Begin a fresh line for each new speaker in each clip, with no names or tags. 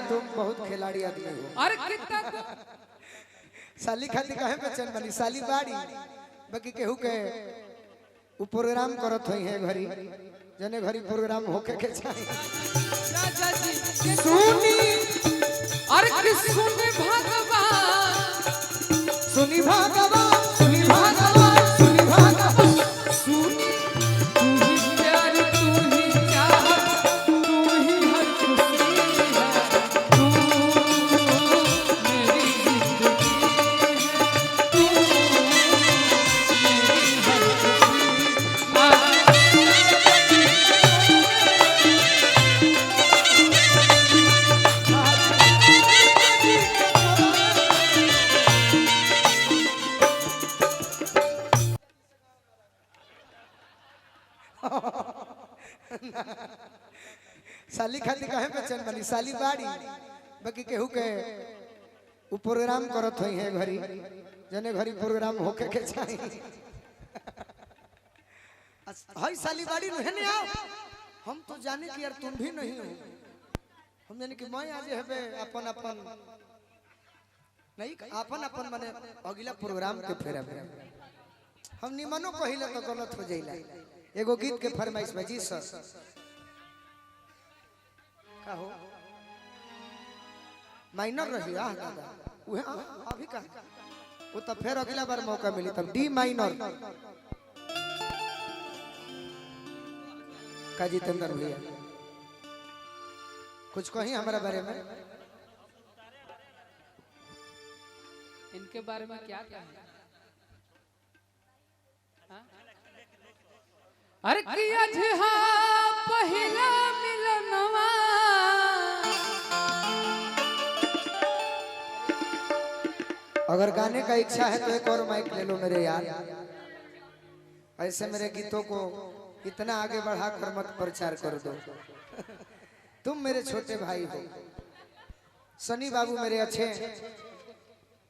तुम बहुत खिलाड़ी आदमी हो।
अरे कितना
साली खाती काहे पे चन बनी साली बाड़ी बाकी केहू के उ प्रोग्राम करत होई है घरी जने घरी प्रोग्राम होके के चाहिए
राजा जी के
सुनी
अरे कि सुने भगवान
सुनी भगवान सुनी भगवान सुनी भगवान
सुनी तू ही प्यार तू ही चाहत तू ही हर खुशी है तू मेरी जिंदगी है तू मेरी हर
साली खाती काहे पे चन बनी साली बाड़ी बाकी केहू के उ प्रोग्राम करत होई है घरी जने घरी प्रोग्राम होके के चाहिए हाय साली बाड़ी नहीं आओ हम तो जाने कि यार तुम भी नहीं हो हम जाने कि मैं आज हेबे अपन अपन नहीं अपन अपन माने अगला प्रोग्राम के फेरा में हम निमनो कहिले तो गलत हो जाइला एगो गीत के फरमाइश में जी सर का हो माइनर रही आ दादा उहे अभी का वो तो फिर अगला बार मौका मिली तब डी माइनर का जितेंद्र भैया कुछ कहीं हमारे बारे में
इनके बारे में क्या कहें अरे किया जहा पहला मिलनवा
अगर गाने का इच्छा है तो एक और माइक ले लो मेरे यार ऐसे मेरे गीतों को इतना आगे बढ़ा कर मत प्रचार कर दो तुम मेरे छोटे भाई हो सनी बाबू मेरे अच्छे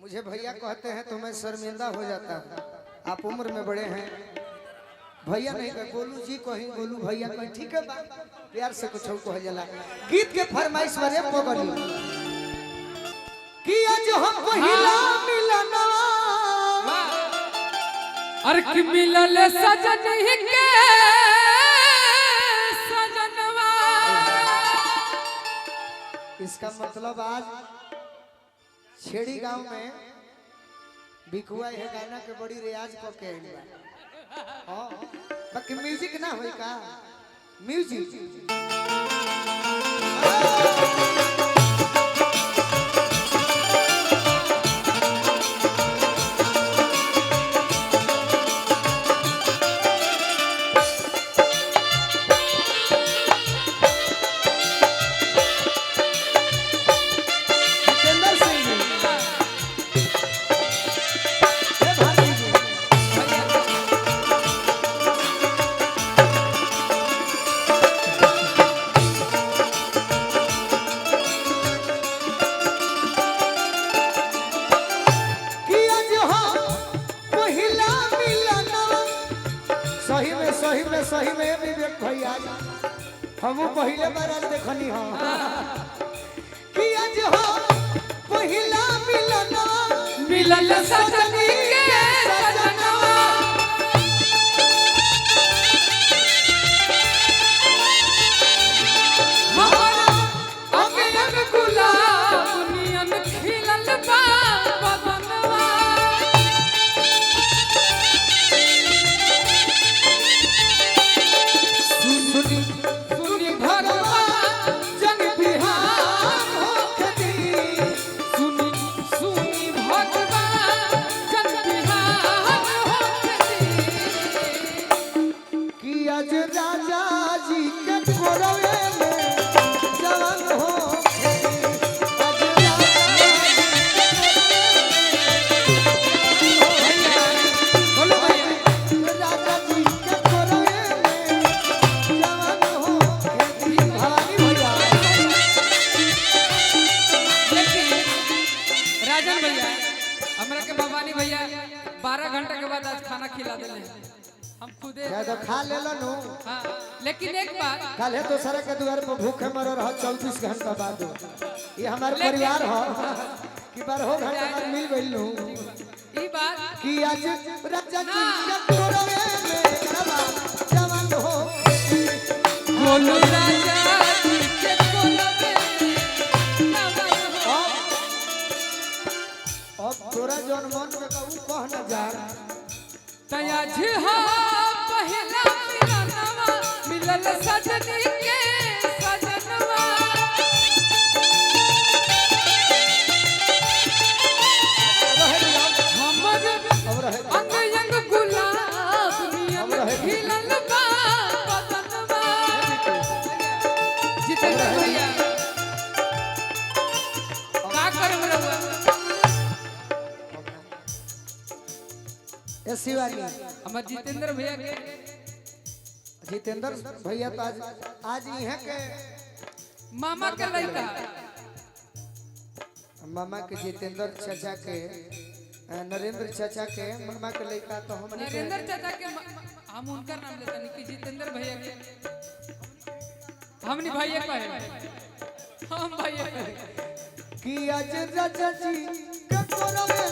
मुझे भैया कहते हैं तो मैं शर्मिंदा हो जाता हूँ आप उम्र में बड़े हैं भैया नहीं कह गोलू जी कहीं गोलू भैया कहीं ठीक है बात प्यार से कुछ कह जला गीत के फरमाइश वाले पोगली कि आज हम पहिला मिलना
अरे कि मिलल सजन के सजनवा
इसका मतलब आज छेड़ी गांव में बिकुआ है गाना के बड़ी रियाज को के हां बाकी म्यूजिक ना होई का म्यूजिक सही में विवेक भैया हम पहले बार आज देखनी हो कि आज हो पहिला मिलना
मिलल सजन के सजनवा हमारा अगे अगे गुलाब नियन खिलल बा बदनवा सुनी भगवान जन बिहार होखती सुनी भगवान जन बिहार होखती
कि आज राजा जी के कोरवे में जवान हो
हमरा के भवानी भैया 12 घंटे के बाद आज खाना खिला देले हम खुदे
या तो खा ले लो।
हाँ, लेकिन एक बात
कल है दूसरे के द्वार पर भूखे मरो रहो 24 घंटा बाद। ये हमारे परिवार हो कि 12 घंटा बाद मिल गई लू
ई बात
कि आज राजा जी के कोरवे में करवा जवान हो
बोलो राजा जी के कोरवे
अब तोरा जौन मन में कहू कह न जा
तया झहा पहला मिलनवा मिलल सजनी के सजनवा हमर अंग अंग गुलाब नियन खिलल बा बदनवा जितेंद्र भैया का करम रहुआ
ए शिवानी
हमर जितेंद्र भैया के
जितेंद्र भैया तो आज यहाँ के
मामा के लड़का
मामा के जितेंद्र चाचा के नरेंद्र चाचा के मामा के लड़का तो हमने
नरेंद्र चाचा के हम उनका नाम लेते नहीं कि जितेंद्र भैया के हमनी भैया कहे हम भैया कहे
कि आज राजा जी के कोरवे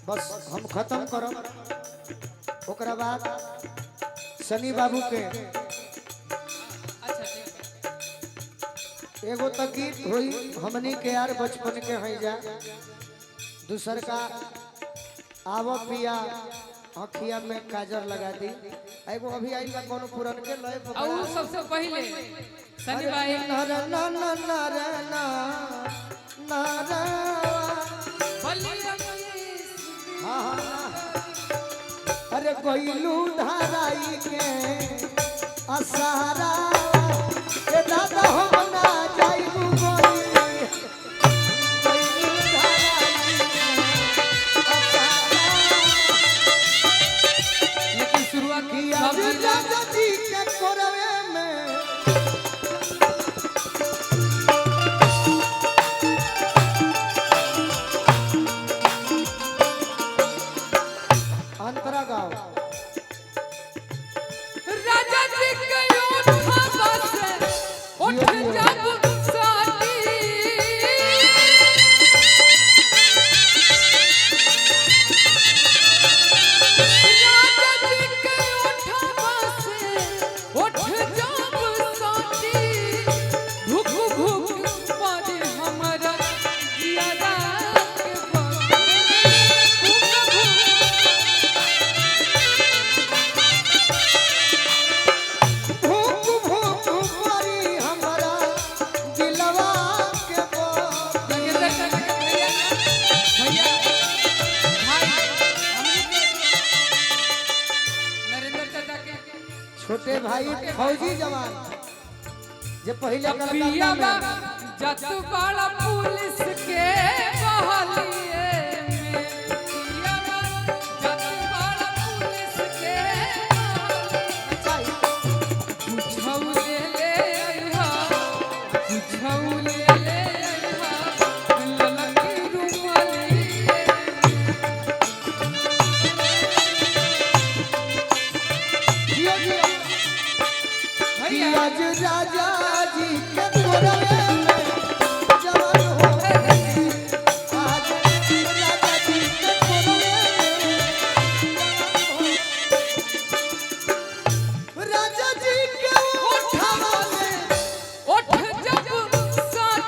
बस हम खत्म करब ओकरा बाद शनि बाबू के
अच्छा ठीक
एगो तो गीत हुई हमनी के यार बचपन के है जा दूसर का आव पिया अखिया में काजर लगा दी एगो अभी आई का कोनो पुरन के लय
और सबसे पहले शनि भाई
नर न न नर न नर
बलिया
अरे कोइलू धाराई के असहारा के दादा हम ना जाइबू कोई कोइलू धाराई के असहारा
लेकिन शुरुआत
किया राजा जी के कोरवे में अंतरा गाँव
राजा जी के उठा बस उठ जब साथी राजा जी के उठा बस उठ जब साथी भूख भूख पारे हमारा जियादा के
भूख भूख परी हमारा दिलवा के बोल
भैया भाई नरेंद्र चाचा के
छोटे भाई फौजी जवान जे पहले
पिया
कलकत्ता में
जत बड़ा पुलिस के बहालिए में पिया जत बड़ा पुलिस के बुझौ ले ले अइहा बुझौ ले ले अइहा ललकी रुमाली
जियो जियो
भैया
आज राजा जी के कोरवे में जवान हो गई आज राजा जी के कोरवे में राजा जी के उठावा में
उठ जब साथी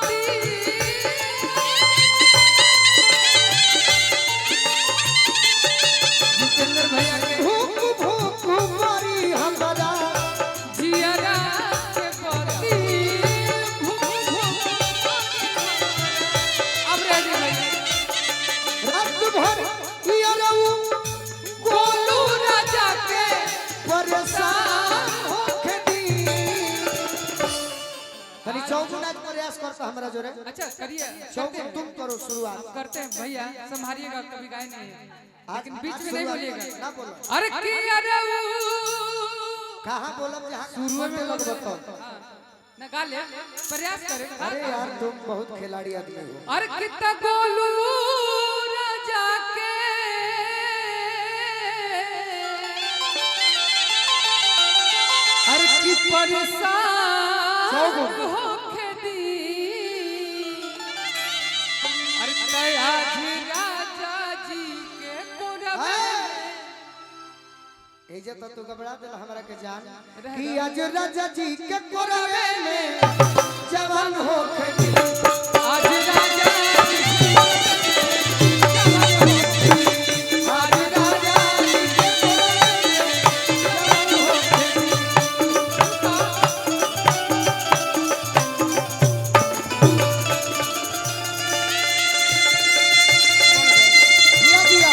सा हमारा जोरे
अच्छा करिए,
चौगुन तुम करो शुरुआत।
करते हैं भैया, संभालिएगा, कभी गाए नहीं है, लेकिन बीच में नहीं
शुरुआत
बोलिएगा।
ना बोलो।
अरे कि अरे
कहाँ बोलब जहाँ
शुरू में
लगबो तो।
ना गा ले, प्रयास करे।
अरे यार तुम बहुत खिलाड़ी आदमी हो।
अरे कितना गोलू राजा के अरे की परेशान होके दी अरे तया जी राजा जी के कोरबे
एजे तो तू घबरा दिल हमरा के जान कि आज राजा जी के कोरवे में जवान हो खड़ी
आज राजा जी
आज राजा जी के दिया दिया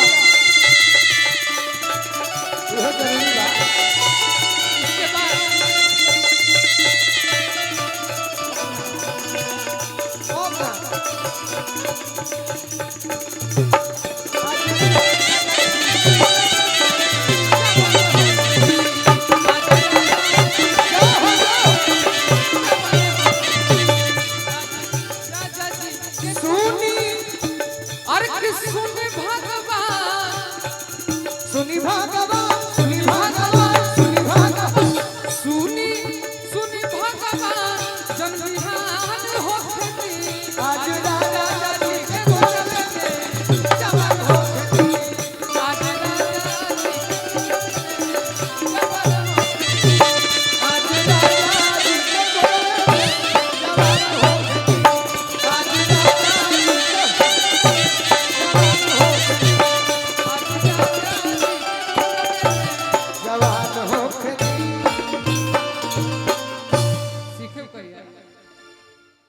वो जरूरी बा।
इसके बाद
ओका
राजा जी के
सुनी
अरे कृष्ण भगवान
सुनी भगवान